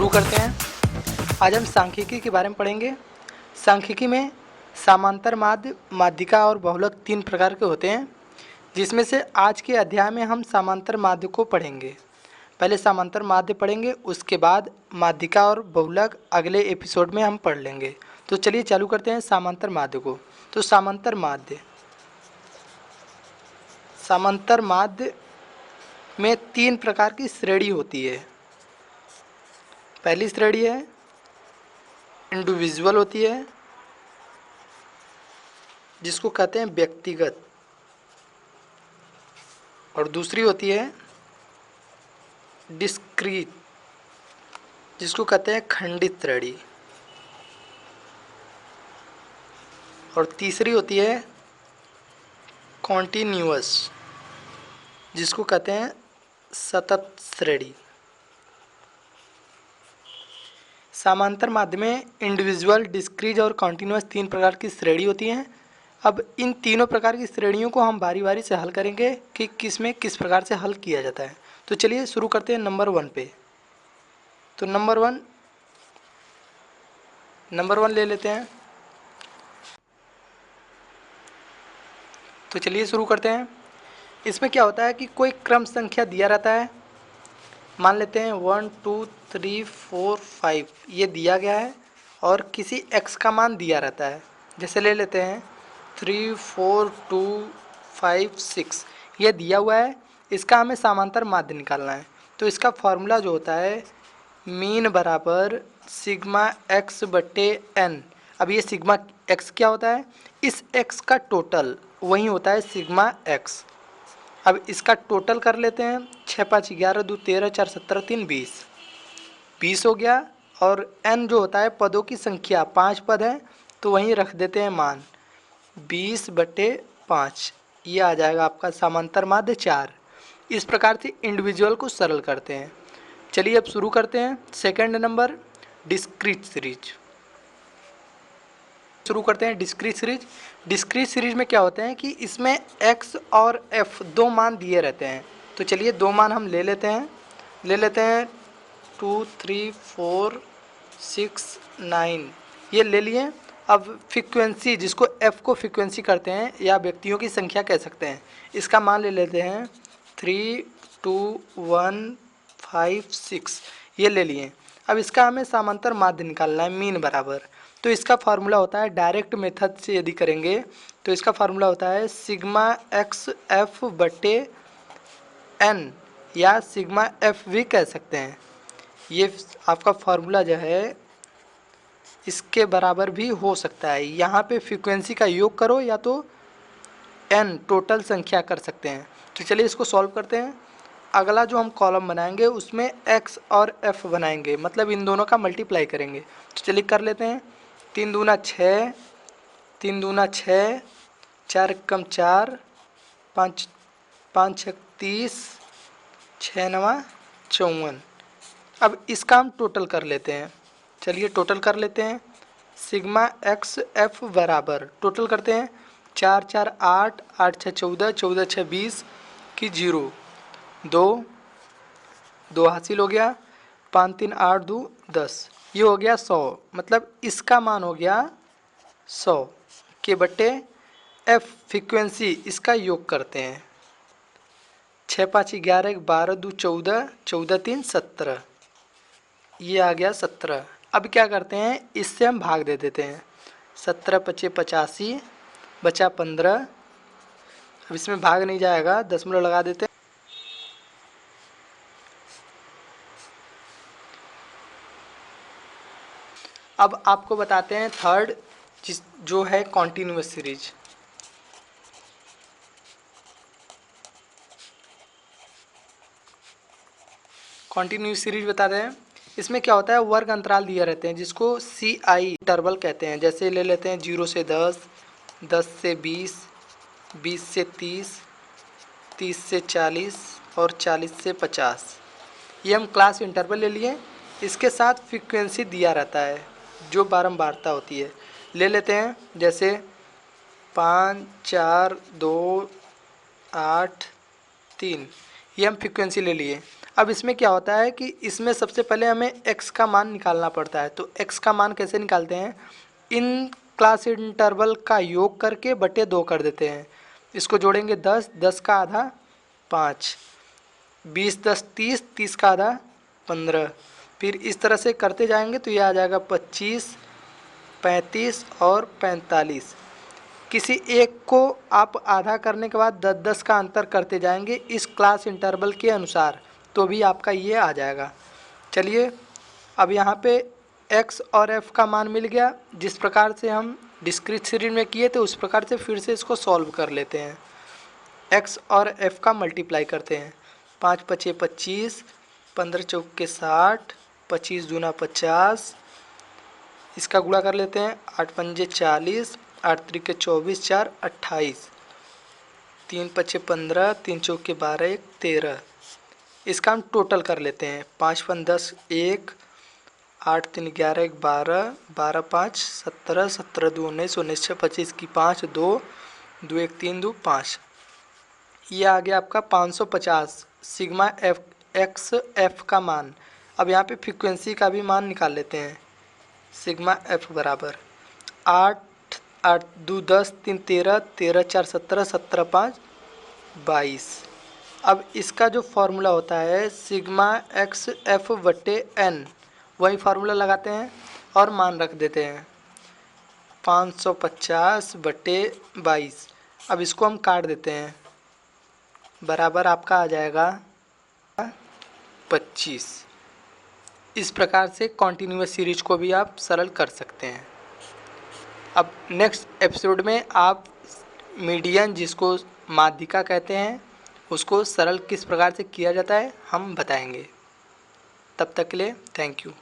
शुरू करते हैं। आज हम सांख्यिकी के बारे में पढ़ेंगे। सांख्यिकी में समांतर माध्य, माध्यिका और बहुलक 3 प्रकार के होते हैं, जिसमें से आज के अध्याय में हम समांतर माध्य को पढ़ेंगे। पहले समांतर माध्य पढ़ेंगे, उसके बाद माध्यिका और बहुलक अगले एपिसोड में हम पढ़ लेंगे। तो चलिए चालू करते हैं समांतर माध्य को। तो समांतर माध्य में 3 प्रकार की श्रेणी होती है। पहली श्रेणी है इंडिविजुअल होती है, जिसको कहते हैं व्यक्तिगत, और दूसरी होती है डिस्क्रीट, जिसको कहते हैं खंडित श्रेणी, और तीसरी होती है कॉन्टिन्यूअस, जिसको कहते हैं सतत श्रेणी। समांतर माध्य में इंडिविजुअल, डिस्क्रीट और कॉन्टिन्यूअस 3 प्रकार की श्रेणी होती हैं। अब इन तीनों प्रकार की श्रेणियों को हम बारी बारी से हल करेंगे कि किस में किस प्रकार से हल किया जाता है। तो चलिए शुरू करते हैं नंबर 1 पे। तो नंबर वन ले लेते हैं। तो चलिए शुरू करते हैं। इसमें क्या होता है कि कोई क्रम संख्या दिया रहता है, मान लेते हैं 1 2 3 4 5 ये दिया गया है, और किसी x का मान दिया रहता है। जैसे ले लेते हैं 3 4 2 5 6 ये दिया हुआ है। इसका हमें समांतर माध्य निकालना है। तो इसका फॉर्मूला जो होता है मीन बराबर सिग्मा x बटे n। अब ये सिग्मा x क्या होता है? इस x का टोटल वही होता है सिग्मा x। अब इसका टोटल कर लेते हैं। 6 5 11 2 13 4 17 3 20 हो गया। और n जो होता है पदों की संख्या, 5 पद हैं तो वहीं रख देते हैं मान 20/5। ये आ जाएगा आपका समांतर माध्य 4। इस प्रकार से इंडिविजुअल को सरल करते हैं। चलिए अब शुरू करते हैं। सेकंड नंबर डिस्क्रीट सीरीज शुरू करते हैं। डिस्क्रीट सीरीज में क्या होते हैं कि इसमें x और f 2 मान दिए रहते हैं। तो चलिए 2 मान हम ले लेते हैं 2 3 4 6 9 ये ले लिए। अब फ्रीक्वेंसी, जिसको f को फ्रीक्वेंसी करते हैं या व्यक्तियों की संख्या कह सकते हैं, इसका मान ले लेते हैं 3 2 1 5 6 ये ले लिए। अब इसका हमें समांतर माध्य निकालना है मीन बराबर। तो इसका फार्मूला होता है, डायरेक्ट मेथड से यदि करेंगे तो इसका फार्मूला होता है सिग्मा एक्स एफ बटे एन, या सिग्मा एफ भी कह सकते हैं। ये आपका फार्मूला जो है इसके बराबर भी हो सकता है। यहाँ पे फ्रीक्वेंसी का योग करो या तो एन टोटल संख्या कर सकते हैं। तो चलिए इसको सॉल्व करते हैं। अगला जो हम कॉलम बनाएंगे उसमें एक्स और एफ बनाएंगे, मतलब इन दोनों का मल्टीप्लाई करेंगे। तो चलिए कर लेते हैं। 3 दूना 6, 3 दूना 6, 4 कम 4, 5 5 6 30, 6 9 54। अब इसका हम टोटल कर लेते हैं। चलिए टोटल कर लेते हैं। सिग्मा एक्स एफ बराबर टोटल करते हैं 4 4 8, 8 6 14, 14 6 20 की 0, 2 2 हासिल हो गया, 5 3 8 2 10, ये हो गया 100। मतलब इसका मान हो गया 100 के बटे एफ फ्रीक्वेंसी, इसका योग करते हैं। 6 5 11 12 2 14, 14 3 17, ये आ गया 17। अब क्या करते हैं, इससे हम भाग दे देते हैं। 17 25 85 बचा 15। अब इसमें भाग नहीं जाएगा, दशमलव लगा देते हैं। अब आपको बताते हैं थर्ड, जो है कॉन्टिन्यूअस सीरीज। कॉन्टिन्यूअस सीरीज बताते हैं। इसमें क्या होता है, वर्ग अंतराल दिए रहते हैं जिसको CI इंटरवल कहते हैं। जैसे ले लेते हैं 0 से 10, 10 से 20, 20 से 30, 30 से 40 और 40 से 50। ये हम क्लास इंटरवल ले लिए। इसके साथ फ्रीक्वेंसी दिया रहता है जो बारंबारता होती है। ले लेते हैं जैसे 5 4 2 8 3, ये हम फ्रीक्वेंसी ले लिए। अब इसमें क्या होता है कि इसमें सबसे पहले हमें x का मान निकालना पड़ता है। तो x का मान कैसे निकालते हैं, इन क्लास इंटरवल का योग करके बटे 2 कर देते हैं। इसको जोड़ेंगे 10, 10 का आधा 5, 20 10 30, 30 का आधा 15। फिर इस तरह से करते जाएंगे तो ये आ जाएगा 25, 35 और 45। किसी एक को आप आधा करने के बाद 10-10 का अंतर करते जाएंगे इस क्लास इंटरवल के अनुसार, तो भी आपका ये आ जाएगा। चलिए अब यहाँ पे x और f का मान मिल गया। जिस प्रकार से हम डिस्क्रीट सीरीज में किए थे उस प्रकार से फिर से इसको सॉल्व कर लेते हैं। x और f का मल्टीप्लाई करते हैं। 5 पचे 25, 15 चौके 60, 25 दूना 50, इसका गुणा कर लेते हैं। 8 पंजे 40, 8 त्रिके 24, 4 28, 3 पचे 15, 3 चौके 12, 1 13। इसका हम टोटल कर लेते हैं। 5 पन 10 1, 8 3 11 1 12, 12 5 17, 17 2 19, 19 6 25 की 5 2, 2 1 3 2 5। ये आ गया आपका 550 सिग्मा एफ एक्स एफ का मान। अब यहाँ पे फ्रीक्वेंसी का भी मान निकाल लेते हैं। सिग्मा एफ बराबर 8 8 2 10 3 13, 13 4 17, 17 5 22। अब इसका जो फार्मूला होता है सिग्मा एक्स एफ बटे एन, वही फार्मूला लगाते हैं और मान रख देते हैं 550 बटे 22। अब इसको हम काट देते हैं, बराबर आपका आ जाएगा 25। इस प्रकार से कॉन्टिन्यूअस सीरीज को भी आप सरल कर सकते हैं। अब नेक्स्ट एपिसोड में आप मीडियन, जिसको माध्यिका कहते हैं, उसको सरल किस प्रकार से किया जाता है हम बताएंगे। तब तक के लिए थैंक यू।